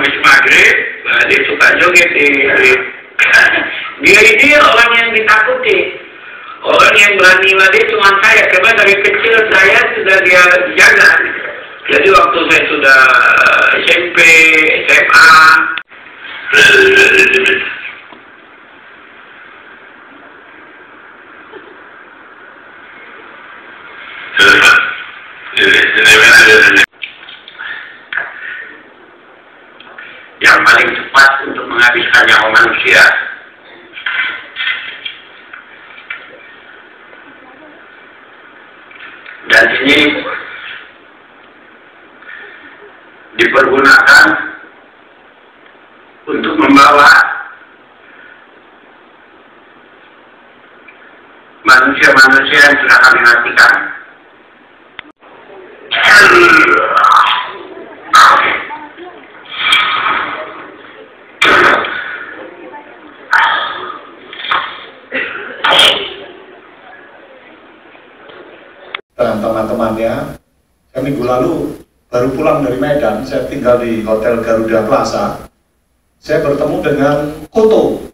habis maghrib, dia suka joget di dia ini orang yang ditakuti. Orang yang berani lagi cuma saya, karena dari kecil saya sudah dia jaga. Jadi waktu saya sudah SMP, SMA, yang paling cepat untuk menghabiskan nyawa manusia. Dan ini dipergunakan untuk membawa manusia-manusia yang sudah kami matikan. Dan teman-temannya, saya minggu lalu baru pulang dari Medan, saya tinggal di Hotel Garuda Plaza. Saya bertemu dengan Koto.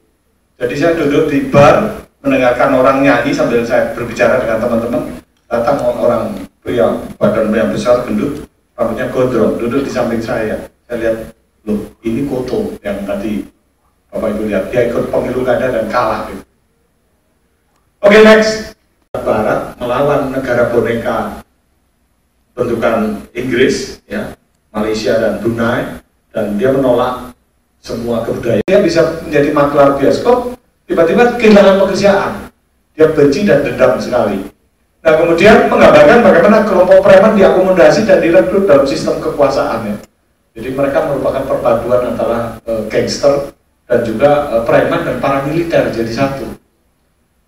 Jadi saya duduk di bar, mendengarkan orang nyanyi sambil saya berbicara dengan teman-teman. Datang orang pria, badan yang besar, gendut, rambutnya gondrong, duduk di samping saya. Saya lihat, loh, ini Koto yang tadi Bapak Ibu lihat. Dia ikut pemilu kada dan kalah. Oke, next. Barat melawan negara boneka bentukan Inggris, ya, Malaysia dan Brunei, dan dia menolak semua kebudayaan. Dia bisa menjadi maklar bioskop, tiba-tiba kehilangan pekerjaan. Dia benci dan dendam sekali. Nah, kemudian menggambarkan bagaimana kelompok preman diakomodasi dan direkrut dalam sistem kekuasaan, ya. Jadi mereka merupakan perpaduan antara gangster dan juga preman dan paramiliter jadi satu.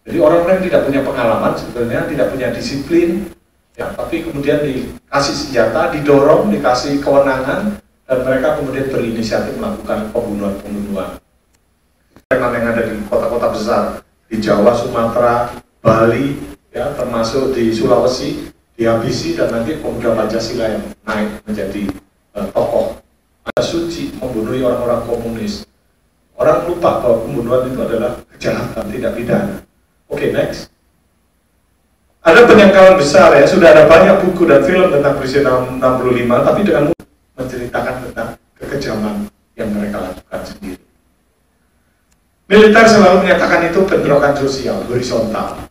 Jadi orang-orang yang tidak punya pengalaman sebenarnya, tidak punya disiplin, ya, tapi kemudian dikasih senjata, didorong, dikasih kewenangan, dan mereka kemudian berinisiatif melakukan pembunuhan-pembunuhan. Preman yang ada di kota-kota besar, di Jawa, Sumatera, Bali, ya, termasuk di Sulawesi, dihabisi, dan nanti pemuda Pancasila yang naik menjadi tokoh. Ada suci membunuh orang-orang komunis. Orang lupa bahwa pembunuhan itu adalah kejahatan, tidak pidana. Oke, next. Ada penyangkalan besar, ya, sudah ada banyak buku dan film tentang peristiwa 65, tapi dengan menceritakan tentang kekejaman yang mereka lakukan sendiri. Militer selalu menyatakan itu bentrokan sosial, horizontal.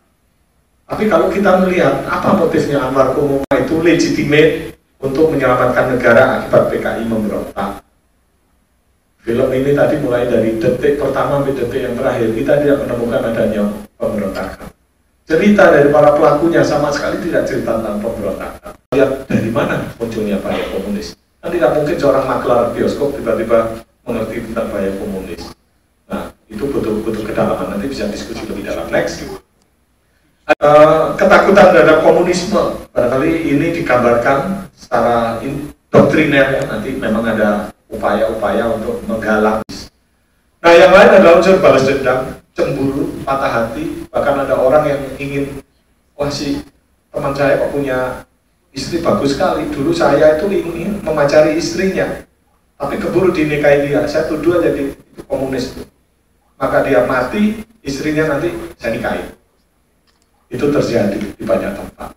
Tapi kalau kita melihat apa motifnya Anwar Kumuma itu legitimate untuk menyelamatkan negara akibat PKI memberontak. Film ini tadi mulai dari detik pertama sampai detik yang terakhir, kita tidak menemukan adanya pemberontakan. Cerita dari para pelakunya sama sekali tidak cerita tentang pemberontakan. Lihat dari mana munculnya bahaya komunis. Kan tidak mungkin seorang maklar bioskop tiba-tiba mengerti tentang bahaya komunis. Nah, itu betul-betul kedalaman, nanti bisa diskusi lebih dalam. Next. Ketakutan terhadap komunisme, barangkali ini digambarkan secara doktriner, ya. Nanti memang ada upaya-upaya untuk menggalang. Nah, yang lain adalah unsur balas dendam, cemburu, patah hati. Bahkan ada orang yang ingin, wah, si teman saya kok punya istri bagus sekali, dulu saya itu ingin memacari istrinya, tapi keburu dinikahi dia, saya tuduh aja itu komunis. Maka dia mati, istrinya nanti saya nikahi. Itu terjadi di banyak tempat,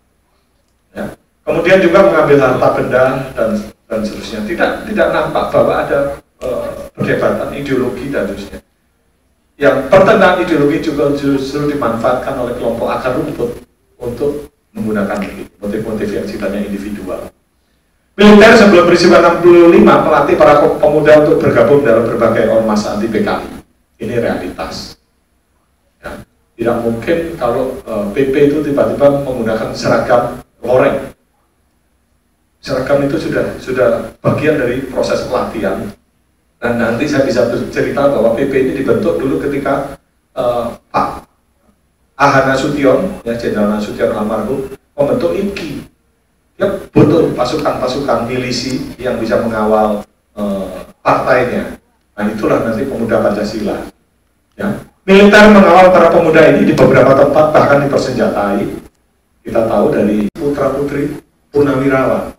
ya. Kemudian juga mengambil harta benda dan seterusnya. Tidak nampak bahwa ada perdebatan ideologi dan seterusnya. Yang pertentangan ideologi juga justru dimanfaatkan oleh kelompok akar rumput untuk menggunakan motif-motif yang sifatnya individual. Militer sebelum peristiwa 65 melatih para pemuda untuk bergabung dalam berbagai ormas anti PKI. Ini realitas. Ya. Tidak mungkin kalau PP itu tiba-tiba menggunakan seragam loreng. Seragam itu sudah bagian dari proses pelatihan. Dan nanti saya bisa bercerita bahwa PP ini dibentuk dulu ketika Pak A.H. Nasution, ya, Jenderal Nasution almarhum, membentuk IPKI. Dia butuh pasukan-pasukan milisi yang bisa mengawal partainya. Nah, itulah nanti pemuda Pancasila. Ya. Militer mengawal para pemuda ini di beberapa tempat, bahkan dipersenjatai. Kita tahu dari putra-putri Purnawirawan.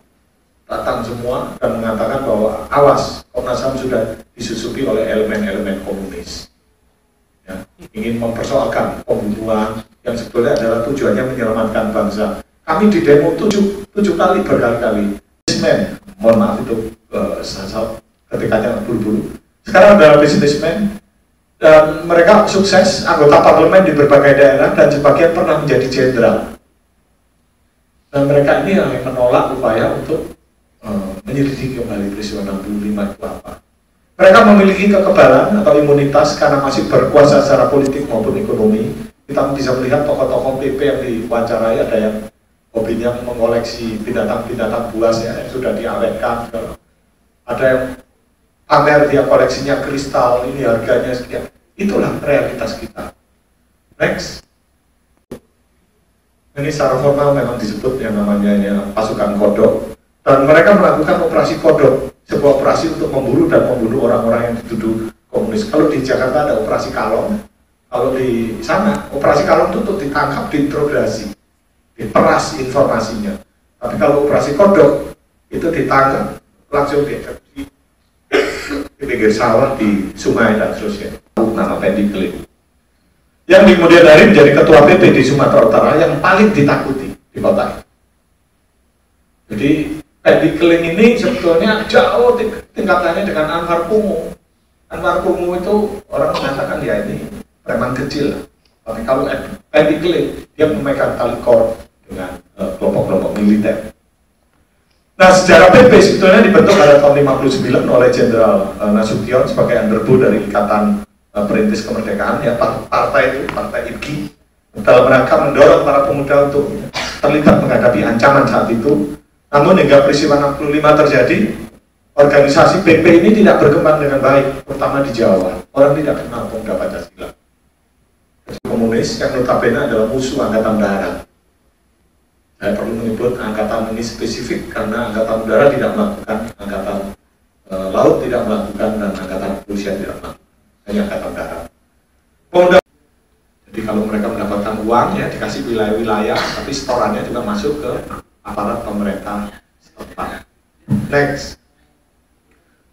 datang semua dan mengatakan bahwa awas, Komnas HAM sudah disusupi oleh elemen-elemen komunis. Ya, ingin mempersoalkan pembunuhan yang sebetulnya adalah tujuannya menyelamatkan bangsa. Kami di demo tujuh kali berkali-kali. Businessman, mohon maaf itu ketikanya buru-buru. Sekarang adalah businessman dan mereka sukses, anggota parlemen di berbagai daerah dan sebagian pernah menjadi jenderal. Dan mereka ini yang menolak upaya untuk menyelidiki kembali peristiwa 65 itu apa. Mereka memiliki kekebalan atau imunitas karena masih berkuasa secara politik maupun ekonomi. Kita bisa melihat tokoh-tokoh PP yang diwawancarai, ada yang hobinya mengoleksi binatang-binatang buas ya, yang sudah diawetkan. Ada yang pamer dia koleksinya kristal, ini harganya sekian. Itulah realitas kita. Next. Ini secara formal memang disebut yang namanya pasukan kodok. Dan mereka melakukan operasi kodok, sebuah operasi untuk memburu dan membunuh orang-orang yang dituduh komunis. Kalau di Jakarta ada operasi Kalong, kalau di sana operasi Kalong itu untuk ditangkap, diinterogasi, diperas informasinya. Tapi kalau operasi kodok itu ditangkap, langsung dieksekusi di pinggir sawah, di sungai dan seterusnya. Nama Pendi Keling, yang di kemudian hari menjadi ketua PP di Sumatera Utara yang paling ditakuti di kota. Jadi Pendi Keling ini sebetulnya jauh tingkatannya dengan Anwar Kungu. Anwar Kungu itu orang mengatakan ya ini preman kecil. Tapi kalau Pendi Keling dia memegang tali kor dengan kelompok-kelompok militer. Nah, sejarah PP sebetulnya dibentuk pada tahun 59 oleh Jenderal Nasution sebagai underbo dari Ikatan Perintis Kemerdekaan, ya partai itu, partai IPGI, dalam rangka mendorong para pemuda untuk terlibat menghadapi ancaman saat itu. Namun hingga peristiwa 65 terjadi, organisasi PP ini tidak berkembang dengan baik, terutama di Jawa. Orang tidak kenal pemuda Pancasila. Komunis yang notabene adalah musuh Angkatan Darat. Saya perlu menyebut angkatan ini spesifik karena angkatan udara tidak melakukan, angkatan laut tidak melakukan, dan angkatan kepolisian tidak melakukan, hanya angkatan darat. Pemuda, jadi kalau mereka mendapatkan uang ya dikasih wilayah-wilayah, tapi setorannya juga masuk ke aparat pemerintah setempat. Next.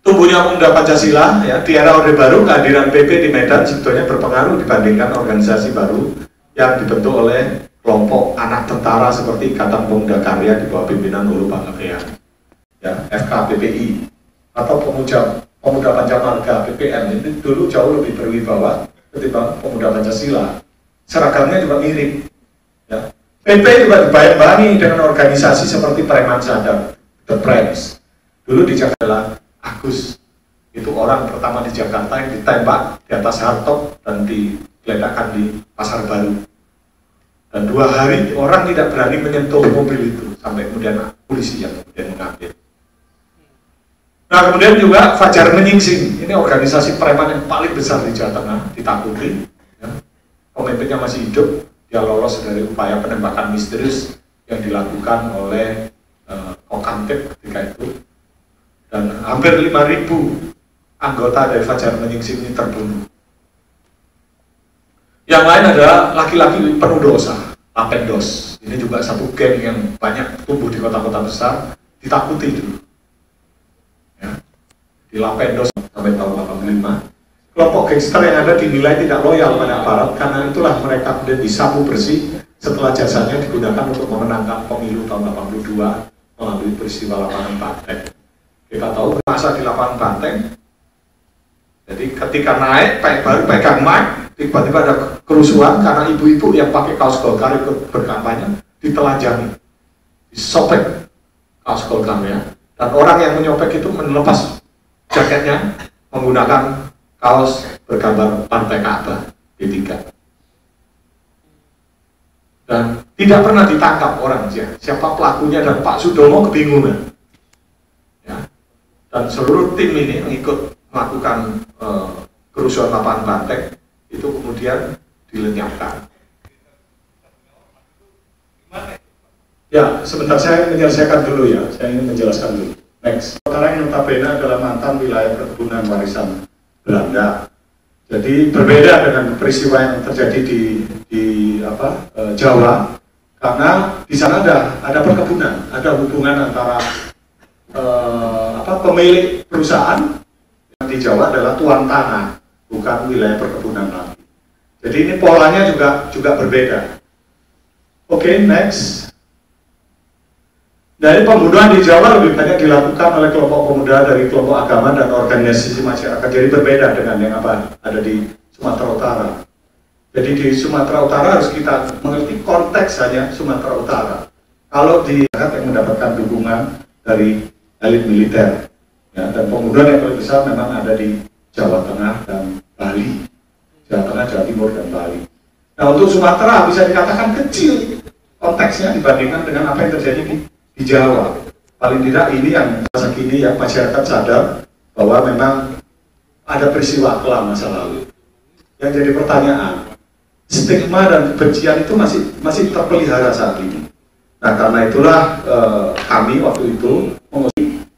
Tumbuhnya pemuda Pancasila ya di era Orde Baru, kehadiran PP di Medan sebetulnya berpengaruh dibandingkan organisasi baru yang dibentuk oleh kelompok anak tentara seperti Ikatan Pemuda Karya di bawah pimpinan Ulu Panggabean, ya, FKPPI, atau Pemuda Pancamarga PPM. Itu dulu jauh lebih berwibawa ketimbang Pemuda Pancasila. Seragamnya juga mirip. Ya. PP juga dibayang-bayangi dengan organisasi seperti Preman Sadar, The Prems. Dulu di Jakarta, Agus itu orang pertama di Jakarta yang ditembak di atas hardtop dan diledakkan di Pasar Baru. Dan 2 hari orang tidak berani menyentuh mobil itu sampai kemudian polisi yang kemudian mengambil. Nah, kemudian juga Fajar Menyingsing, ini organisasi preman yang paling besar di Jawa Tengah, ditakuti. Ya. Pemimpinnya masih hidup, dia lolos dari upaya penembakan misterius yang dilakukan oleh Kokantip ketika itu. Dan hampir 5.000 anggota dari Fajar Menyingsing ini terbunuh. Yang lain adalah laki-laki penuh dosa, Lapendos. Ini juga satu geng yang banyak tumbuh di kota-kota besar, ditakuti dulu. Ya. Di Lapendos sampai tahun 85, kelompok gangster yang ada dinilai tidak loyal pada aparat, karena itulah mereka kemudian disapu bersih setelah jasanya digunakan untuk memenangkan pemilu tahun 82 melalui peristiwa lapangan Banteng. Kita tahu masa di lapangan Banteng, jadi ketika naik, baru pegang mic, tiba-tiba ada kerusuhan karena ibu-ibu yang pakai kaos Golkar ikut berkampanye ditelanjangi, disobek kaos Golkarnya, dan orang yang menyobek itu melepas jaketnya menggunakan kaos bergambar Partai Ka'bah D3. Dan tidak pernah ditangkap orang siapa pelakunya, dan Pak Sudomo kebingungan. Ya. Dan seluruh tim ini yang ikut melakukan kerusuhan lapangan Banteng itu kemudian dilenyapkan. Ya, sebentar saya menyelesaikan dulu ya, saya ingin menjelaskan dulu. Next. Sekarang yang notabene adalah mantan wilayah perkebunan warisan Belanda. Jadi berbeda dengan peristiwa yang terjadi di Jawa, karena di sana ada perkebunan, ada hubungan antara pemilik perusahaan yang di Jawa adalah tuan tanah, bukan wilayah perkebunan lagi. Jadi ini polanya juga berbeda. Oke, next. Dari pembunuhan di Jawa lebih banyak dilakukan oleh kelompok pemuda dari kelompok agama dan organisasi masyarakat. Jadi berbeda dengan yang ada di Sumatera Utara. Jadi di Sumatera Utara harus kita mengerti konteks hanya Sumatera Utara. Kalau di masyarakat yang mendapatkan dukungan dari elit militer, ya, dan pembunuhan yang paling besar memang ada di Jawa Tengah dan Bali. Jawa Tengah, Jawa Timur, dan Bali. Nah, untuk Sumatera bisa dikatakan kecil konteksnya dibandingkan dengan apa yang terjadi di Jawa. Paling tidak ini yang masa kini yang masyarakat sadar bahwa memang ada peristiwa kelam masa lalu. Yang jadi pertanyaan, stigma dan kebencian itu masih terpelihara saat ini. Nah, karena itulah kami waktu itu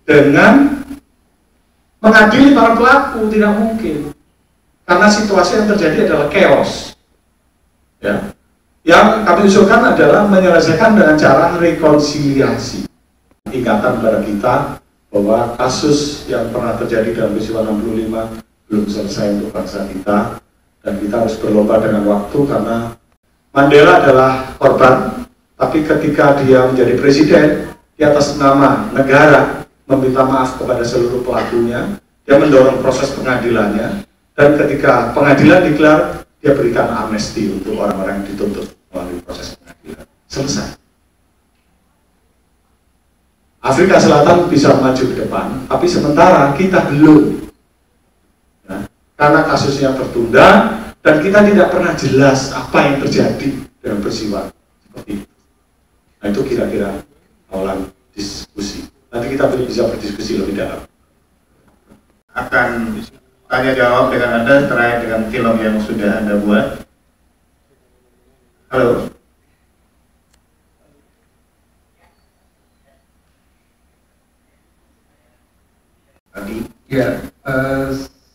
dengan mengadili para pelaku tidak mungkin, karena situasi yang terjadi adalah chaos. Ya. Yang kami usulkan adalah menyelesaikan dengan cara rekonsiliasi. Ingatan pada kita bahwa kasus yang pernah terjadi dalam peristiwa 65 belum selesai untuk bangsa kita, dan kita harus berlomba dengan waktu karena Mandela adalah korban, tapi ketika dia menjadi presiden di atas nama negara meminta maaf kepada seluruh pelakunya, dia mendorong proses pengadilannya, dan ketika pengadilan digelar, dia berikan amnesti untuk orang-orang yang dituntut melalui proses pengadilan. Selesai. Afrika Selatan bisa maju ke depan, tapi sementara kita belum. Nah, karena kasusnya tertunda, dan kita tidak pernah jelas apa yang terjadi dengan peristiwa seperti itu. Nah, itu kira-kira awalan diskusi. Nanti kita bisa berdiskusi lebih dalam. Akan tanya jawab dengan Anda terkait dengan film yang sudah Anda buat. Halo. Adi. Ya,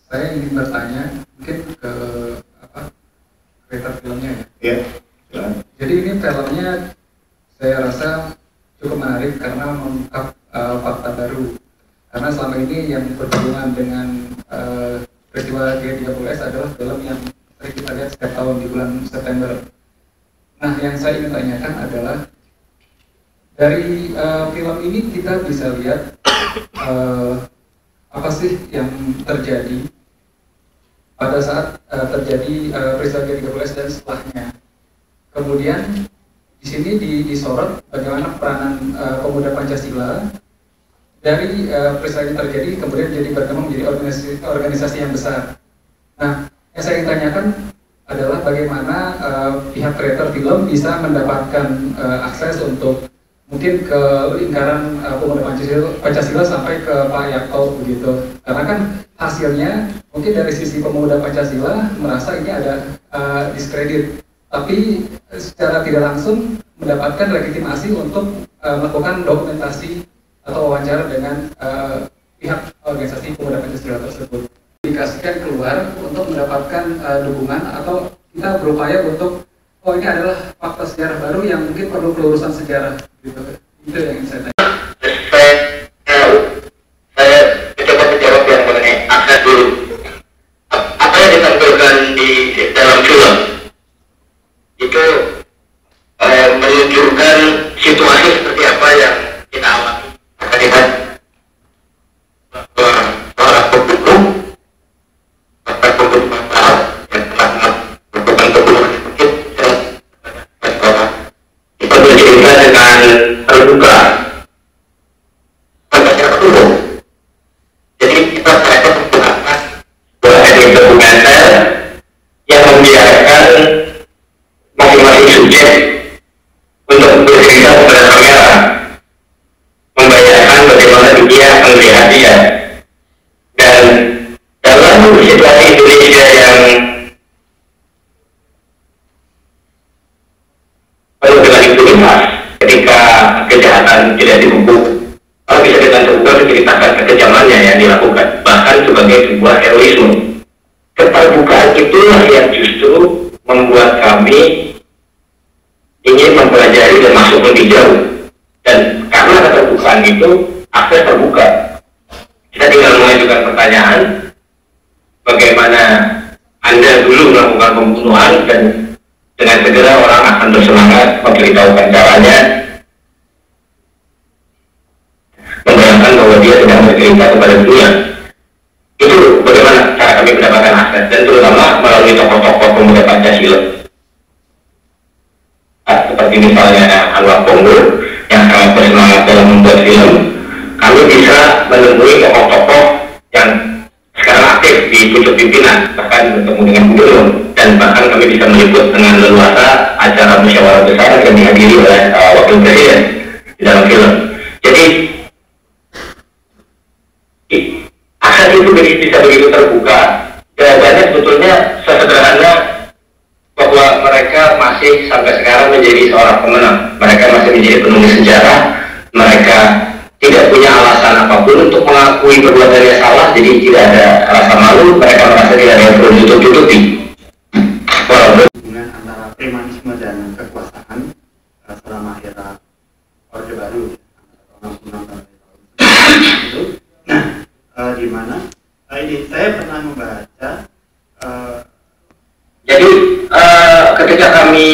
saya ingin bertanya mungkin ke kreator filmnya ya. Ya. Jadi ini filmnya saya rasa cukup menarik karena mengungkap fakta baru. Karena selama ini yang berhubungan dengan peristiwa G30S adalah film yang sering kita lihat setiap tahun di bulan September. Nah, yang saya ingin tanyakan adalah dari film ini kita bisa lihat apa sih yang terjadi pada saat terjadi peristiwa G30S dan setelahnya. Kemudian di sini disorot bagaimana peranan pemuda Pancasila dari peristiwa yang terjadi kemudian jadi berkembang menjadi organisasi yang besar. Nah, yang saya ingin tanyakan adalah bagaimana pihak kreator film bisa mendapatkan akses untuk mungkin ke lingkaran pemuda Pancasila sampai ke Pak Yakto begitu. Karena kan hasilnya mungkin dari sisi pemuda Pancasila merasa ini ada diskredit, tapi secara tidak langsung mendapatkan legitimasi untuk melakukan dokumentasi atau wawancara dengan pihak organisasi pemuda Pancasila tersebut. Dikasihkan keluar untuk mendapatkan dukungan atau kita berupaya untuk ini adalah fakta sejarah baru yang mungkin perlu pelurusan sejarah gitu. Itu yang ingin saya tanya. Saya coba menjawab yang mengenai akses dulu. Apa yang ditampilkan di dalam film itu menunjukkan situasi seperti apa yang kita alami. Terlihat bahwa para pembunuh masalah yang telah melakukan pembunuhan itu bercerita dengan terbuka pada umum. Jadi kita dapat menggunakan bahasa dokumenter yang membiarkan masing-masing subjek untuk bercerita kepada kamera, membayangkan bagaimana dunia melihat dia. Dan dalam situasi Indonesia yang penuh dengan impunitas, ketika kejahatan tidak dihukum, kalau bisa dengan terbuka diceritakan kekejamannya yang dilakukan, bahkan sebagai sebuah heroisme. Keterbukaan itulah yang justru membuat kami ingin mempelajari dan masuk lebih jauh. Dan karena keterbukaan itu, akses terbuka. Kita tinggal mengajukan pertanyaan, bagaimana Anda dulu melakukan pembunuhan, dan dengan segera orang akan bersemangat memberitahukan caranya, membayangkan bahwa dia tidak bercerita kepada dunia. Itu bagaimana cara kami mendapatkan akses, dan terutama melalui tokoh-tokoh pemuda Pancasila. Seperti misalnya Anwar Ponggol yang sangat bersemangat dalam membuat film. Kami bisa menemui tokoh-tokoh yang sekarang aktif di pucuk pimpinan, bahkan bertemu dengan gubernur, dan bahkan kami bisa meliput dengan leluasa acara musyawarah besar yang dihadiri oleh wakil presiden di dalam film. Jadi akses itu bisa begitu terbuka. Jawabannya sebetulnya sesederhana bahwa mereka masih sampai sekarang menjadi seorang pemenang. Mereka masih menjadi penulis sejarah. Mereka tidak punya alasan apapun untuk mengakui perbuatannya salah, jadi tidak ada rasa malu. Mereka merasa tidak ada yang perlu ditutup-tutupi. Hubungan antara premanisme dan kekuasaan selama era Orde Baru antara tahun 66 sampai tahun 90 itu. Nah, di mana ini saya pernah membaca. Jadi ketika kami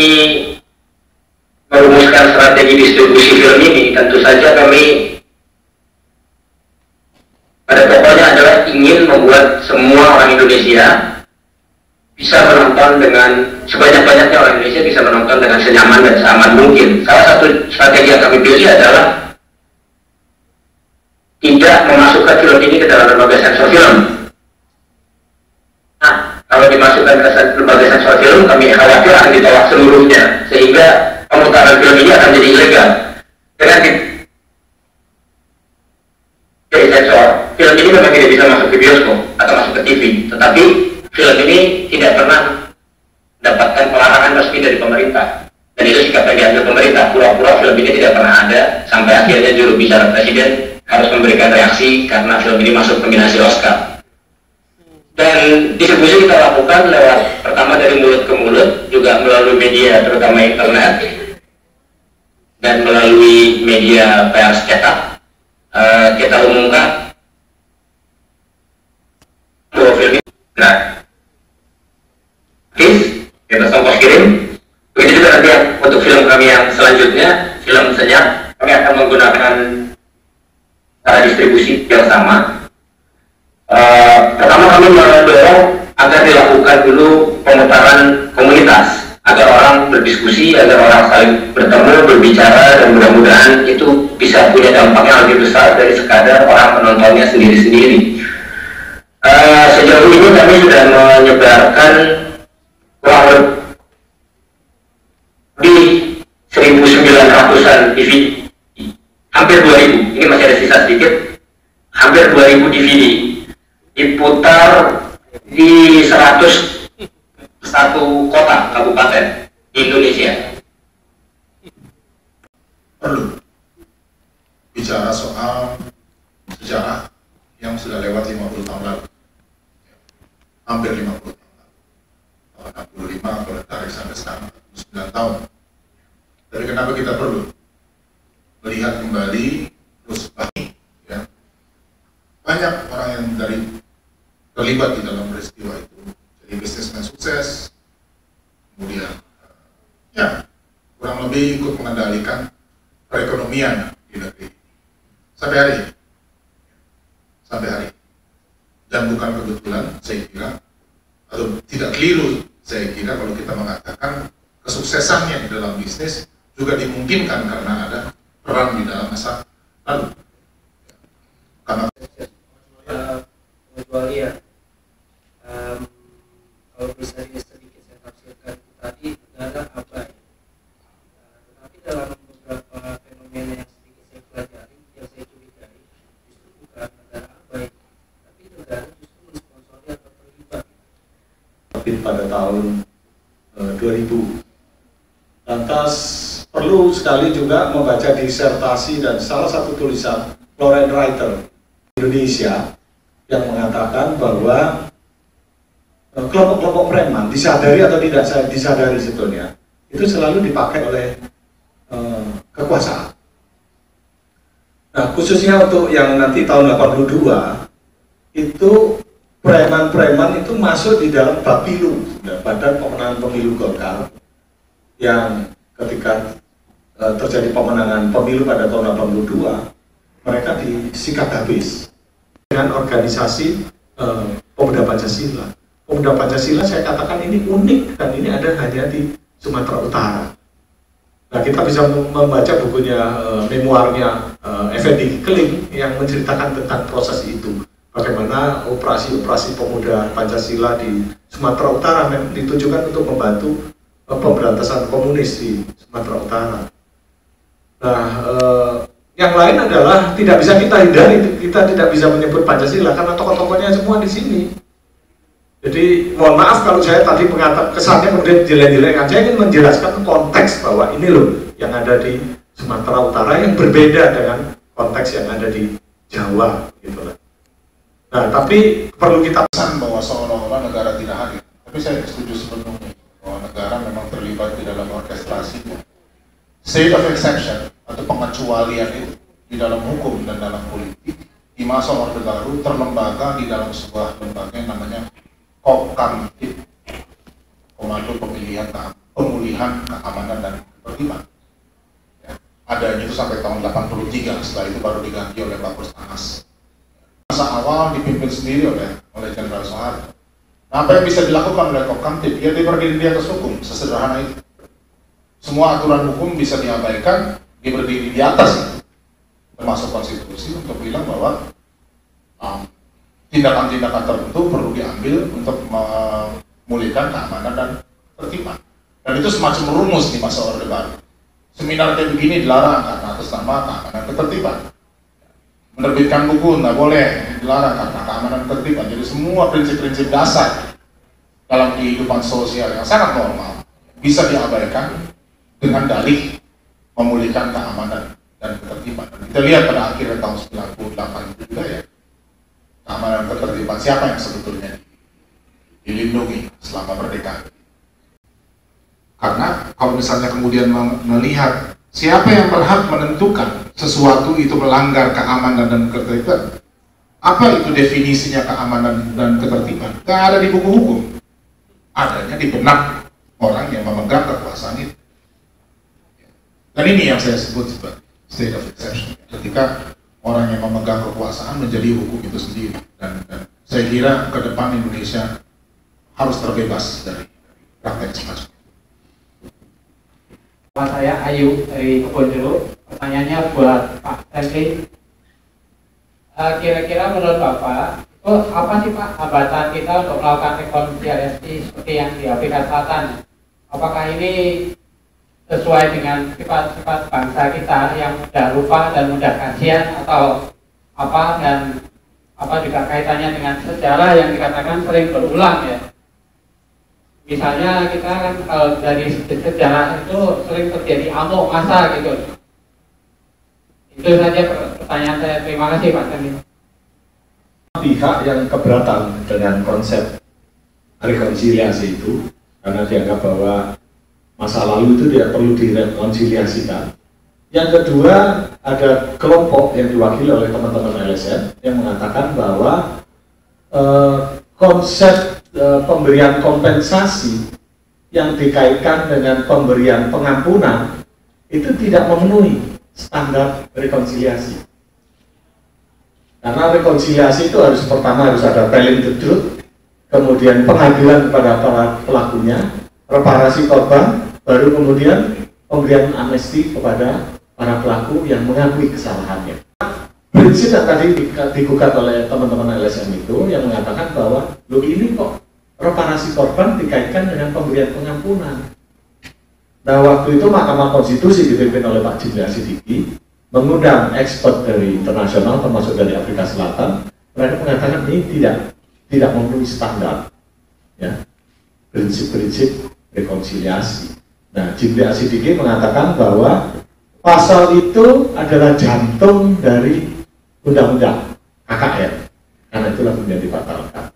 merumuskan strategi distribusi film ini, tentu saja kami pada pokoknya adalah ingin membuat semua orang Indonesia bisa menonton dengan sebanyak-banyaknya, orang Indonesia bisa menonton dengan senyaman dan seaman mungkin. Salah satu strategi yang kami pilih adalah tidak memasukkan film ini ke dalam lembaga sensor film. Nah, kalau dimasukkan ke lembaga sensor film, kami khawatir akan ditolak seluruhnya, sehingga pemutaran film ini akan jadi ilegal. Dengan dari sensor, film ini memang tidak bisa masuk ke bioskop atau masuk ke TV, tetapi film ini tidak pernah mendapatkan pelarangan resmi dari pemerintah. Dan itu sikap yang diambil pemerintah, pura-pura film ini tidak pernah ada, sampai akhirnya juru bicara presiden harus memberikan reaksi karena film ini masuk nominasi Oscar. Dan distribusi kita lakukan lewat, pertama dari mulut ke mulut, juga melalui media terutama internet, dan melalui media pers cetak. Kita umumkan bahwa film ini gratis, kita ongkos kirim. Begitu juga nanti untuk film kami yang selanjutnya, film senyap, kami akan menggunakan cara distribusi yang sama. Pertama kami mendorong agar dilakukan dulu pemutaran komunitas, agar orang berdiskusi, agar orang saling bertemu, berbicara, dan mudah-mudahan itu bisa punya dampak yang lebih besar dari sekadar orang menontonnya sendiri-sendiri. Sejauh ini kami sudah menyebarkan kurang lebih 1.900-an DVD, hampir 2.000, ini masih ada sisa sedikit, hampir 2.000 DVD diputar di 101 kota kabupaten di Indonesia. Perlu bicara soal sejarah yang sudah lewat 50 tahun lalu, hampir 50 tahun lalu, tahun 65 kalau tarik sampai sekarang 9 tahun. Jadi kenapa kita perlu melihat kembali terus ya, banyak orang yang terlibat di dalam peristiwa itu, jadi bisnismen sukses, kemudian ya kurang lebih ikut mengendalikan perekonomian di negeri sampai hari ini. Dan bukan kebetulan, saya kira, atau tidak keliru, saya kira kalau kita mengatakan kesuksesannya di dalam bisnis juga dimungkinkan karena ada peran di dalam masa lalu. Karena pengecualian, kalau bisa sedikit saya tafsirkan tadi, negara abai. Tetapi dalam beberapa fenomena yang sedikit saya pelajari, yang saya curigai, justru bukan negara abai, tapi negara justru mensponsori atau terlibat. Tapi pada tahun 2000, lantas perlu sekali juga membaca disertasi dan salah satu tulisan Florence Writer Indonesia yang mengatakan bahwa kelompok-kelompok preman, disadari atau tidak disadari sebetulnya, itu selalu dipakai oleh kekuasaan. Nah, khususnya untuk yang nanti tahun 82 itu preman-preman itu masuk di dalam Bapilu, Badan Pemenangan Pemilu Golkar, yang ketika terjadi pemenangan pemilu pada tahun 82, mereka disikat habis dengan organisasi Pemuda Pancasila. Pemuda Pancasila saya katakan ini unik dan ini ada hanya di Sumatera Utara. Nah, kita bisa membaca bukunya, memoarnya Effendi Keling yang menceritakan tentang proses itu. Bagaimana operasi-operasi pemuda Pancasila di Sumatera Utara ditujukan untuk membantu pemberantasan komunis di Sumatera Utara. Nah, yang lain adalah tidak bisa kita hindari, kita tidak bisa menyebut Pancasila karena tokoh-tokohnya semua di sini. Jadi mohon maaf kalau saya tadi mengatakan kesannya kemudian jelek-jelekkan. Saya ingin menjelaskan konteks bahwa ini loh yang ada di Sumatera Utara yang berbeda dengan konteks yang ada di Jawa, gitu lah. Nah, tapi perlu kita pesan bahwa seolah-olah negara tidak hadir. Tapi saya setuju sepenuhnya bahwa negara memang terlibat di dalam orkestrasinya. State of exception atau pengecualian itu di dalam hukum dan dalam politik di masa Orde Baru terlembaga di dalam sebuah lembaga yang namanya Kopkamtib, Komando Pemulihan Keamanan dan Ketertiban. Ya, adanya itu sampai tahun 83, setelah itu baru diganti oleh Pak Pustanas. Masa awal dipimpin sendiri oleh Jenderal Soeharto. Nah, apa yang bisa dilakukan oleh Kopkamtib? Ya, dia berdiri di atas hukum, sesederhana itu. Semua aturan hukum bisa diabaikan, dia berdiri di atas itu, termasuk konstitusi, untuk bilang bahwa tindakan-tindakan tertentu perlu diambil untuk memulihkan keamanan dan ketertiban. Dan itu semacam rumus di masa Orde Baru. Seminar kayak begini dilarang karena atas nama keamanan ketertiban. Menerbitkan buku nggak boleh, dilarang karena keamanan ketertiban. Jadi semua prinsip-prinsip dasar dalam kehidupan sosial yang sangat normal bisa diabaikan dengan dalih memulihkan keamanan dan ketertiban. Dan kita lihat pada akhir tahun 98 juga ya, keamanan dan ketertiban siapa yang sebetulnya dilindungi selama merdeka. Karena kalau misalnya kemudian melihat siapa yang berhak menentukan sesuatu itu melanggar keamanan dan ketertiban, apa itu definisinya keamanan dan ketertiban? Nggak ada di buku hukum, adanya di benak orang yang memegang kekuasaan itu. Dan ini yang saya sebut sebagai state of exception, ketika orang yang memegang kekuasaan menjadi hukum itu sendiri. Dan saya kira ke depan Indonesia harus terbebas dari praktek semacam itu. Saya Ayu dari Kebon Jeruk. Pertanyaannya buat Pak Henry. Kira-kira menurut Bapak, itu apa sih Pak hambatan kita untuk melakukan rekonsiliasi seperti yang di Afrika Selatan? Apakah ini sesuai dengan sifat-sifat bangsa kita yang mudah lupa dan mudah kasihan, atau apa, dan apa juga kaitannya dengan sejarah yang dikatakan sering berulang ya? Misalnya kita kan kalau dari sejarah itu sering terjadi amok massa gitu. Itu saja pertanyaan saya. Terima kasih Pak Tani. Pihak yang keberatan dengan konsep rekonsiliasi itu karena dianggap bahwa masa lalu itu tidak perlu direkonsiliasikan. Yang kedua, ada kelompok yang diwakili oleh teman-teman LSM yang mengatakan bahwa konsep pemberian kompensasi yang dikaitkan dengan pemberian pengampunan itu tidak memenuhi standar rekonsiliasi. Karena rekonsiliasi itu pertama harus ada telling the truth, kemudian pengadilan kepada para pelakunya, reparasi korban, baru kemudian pemberian amnesti kepada para pelaku yang mengakui kesalahannya. Prinsip yang tadi digugat oleh teman-teman LSM itu yang mengatakan bahwa loh ini kok reparasi korban dikaitkan dengan pemberian pengampunan. Nah, waktu itu Mahkamah Konstitusi dipimpin oleh Pak Jindra Sidiki mengundang expert dari internasional termasuk dari Afrika Selatan. Mereka mengatakan ini tidak memenuhi standar ya, prinsip-prinsip rekonsiliasi. Nah, Jindra Sidiki mengatakan bahwa pasal itu adalah jantung dari undang-undang KKR, karena itulah kemudian dibatalkan.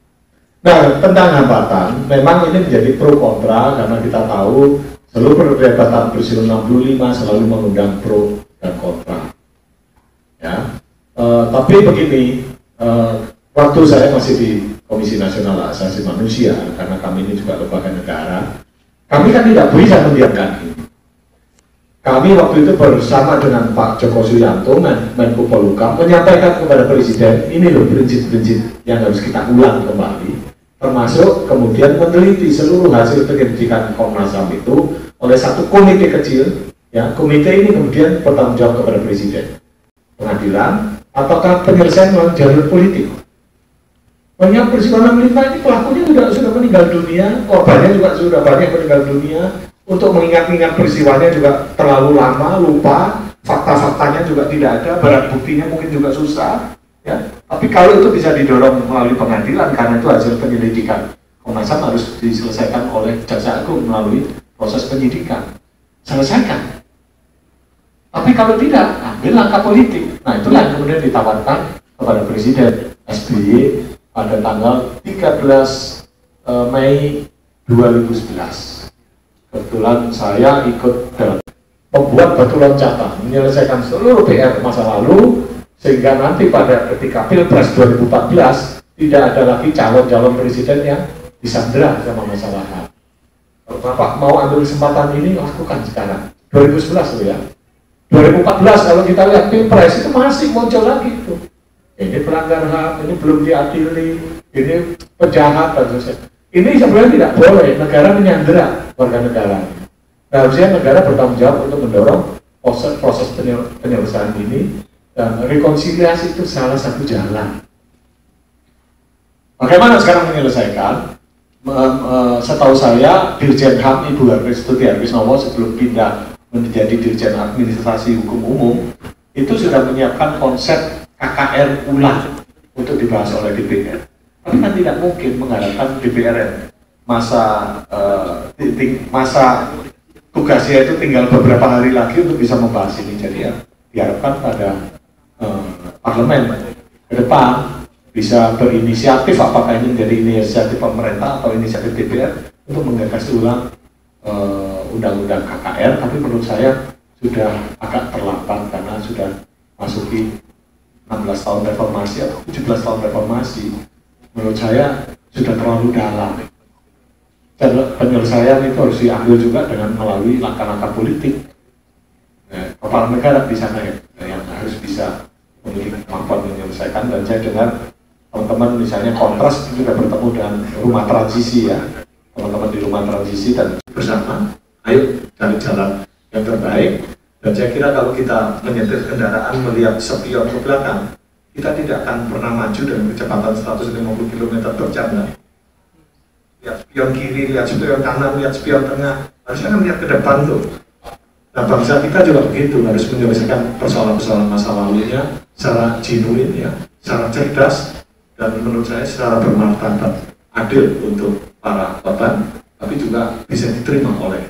Nah, tentang hambatan, memang ini menjadi pro kontra karena kita tahu seluruh perdebatan Presiden 65 selalu mengundang pro dan kontra. Ya, Tapi begini, waktu saya masih di Komisi Nasional Hak Asasi Manusia, karena kami ini juga lembaga negara, kami kan tidak bisa membiarkan ini. Kami waktu itu bersama dengan Pak Joko Suyanto, Menko Polhukam, menyampaikan kepada Presiden, ini loh prinsip-prinsip yang harus kita ulang kembali, termasuk kemudian meneliti seluruh hasil penyelidikan Komnas HAM itu oleh satu komite kecil. Ya, komite ini kemudian bertanggung jawab kepada Presiden. Pengadilan, apakah penyelesaian melalui jalur politik? Banyak peristiwa 65 ini pelakunya sudah meninggal dunia, korbannya juga sudah banyak meninggal dunia. Untuk mengingat-ingat peristiwanya juga terlalu lama, lupa, fakta-faktanya juga tidak ada, barang buktinya mungkin juga susah. Ya. Tapi kalau itu bisa didorong melalui pengadilan, karena itu hasil penyelidikan Komnas HAM harus diselesaikan oleh Jaksa Agung melalui proses penyidikan. Selesaikan. Tapi kalau tidak, ambil langkah politik. Nah, itulah yang kemudian ditawarkan kepada Presiden SBY pada tanggal 13 Mei 2011. Kebetulan saya ikut dalam membuat batu loncatan, menyelesaikan seluruh PR masa lalu, sehingga nanti pada ketika Pilpres 2014 tidak ada lagi calon-calon presiden yang disandera sama masalah HAM. Kalau Bapak mau ambil kesempatan ini, lakukan sekarang. 2011 loh ya. 2014 kalau kita lihat Pilpres itu masih muncul lagi itu. Ini pelanggar HAM, ini belum diadili, ini penjahat dan sebagainya. Ini sebenarnya tidak boleh negara menyandera warga negara. Harusnya negara bertanggung jawab untuk mendorong proses penyelesaian ini, dan rekonsiliasi itu salah satu jalan. Bagaimana sekarang menyelesaikan? Setahu saya Dirjen HAM Ibu Haristuti Harkisnowo sebelum pindah menjadi Dirjen Administrasi Hukum Umum itu sudah menyiapkan konsep KKR ulang untuk dibahas oleh DPR. Tapi kan tidak mungkin mengharapkan DPR masa tugasnya itu tinggal beberapa hari lagi untuk bisa membahas ini. Jadi ya diharapkan pada parlemen ke depan bisa berinisiatif, apakah ini menjadi inisiatif pemerintah atau inisiatif DPR untuk menggagas ulang undang-undang KKR. Tapi menurut saya sudah agak terlambat karena sudah masuki 16 tahun reformasi atau 17 tahun reformasi. Menurut saya sudah terlalu dalam. Dan penyelesaian itu harus diambil juga dengan melalui langkah-langkah politik. Kepala negara di sana yang harus bisa memiliki kemampuan menyelesaikan. Dan saya dengar teman-teman misalnya Kontras juga bertemu dengan rumah transisi ya, teman-teman di rumah transisi, dan bersama ayo cari jalan yang terbaik. Dan saya kira kalau kita menyetir kendaraan melihat spion ke belakang, kita tidak akan pernah maju dengan kecepatan 150 km per jam. Lihat spion kiri, lihat spion kanan, lihat spion tengah, harusnya kan lihat ke depan tuh. Nah, bangsa kita juga begitu, harus menyelesaikan persoalan-persoalan masa lalunya secara genuine ya, secara cerdas, dan menurut saya secara bermartabat, adil untuk para korban, tapi juga bisa diterima oleh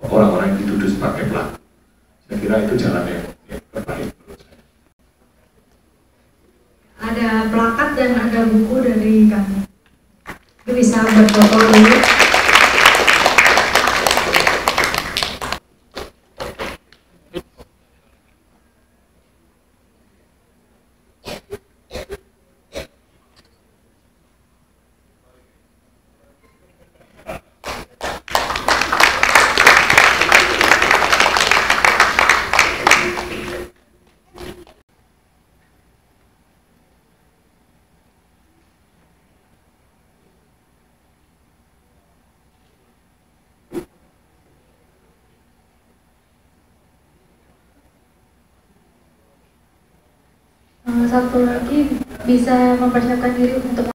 orang-orang yang dituduh sebagai pelaku. Saya kira itu jalan yang terbaik. Ada plakat dan ada buku dari kami. Bisa berfoto dulu. Satu lagi, bisa mempersiapkan diri untuk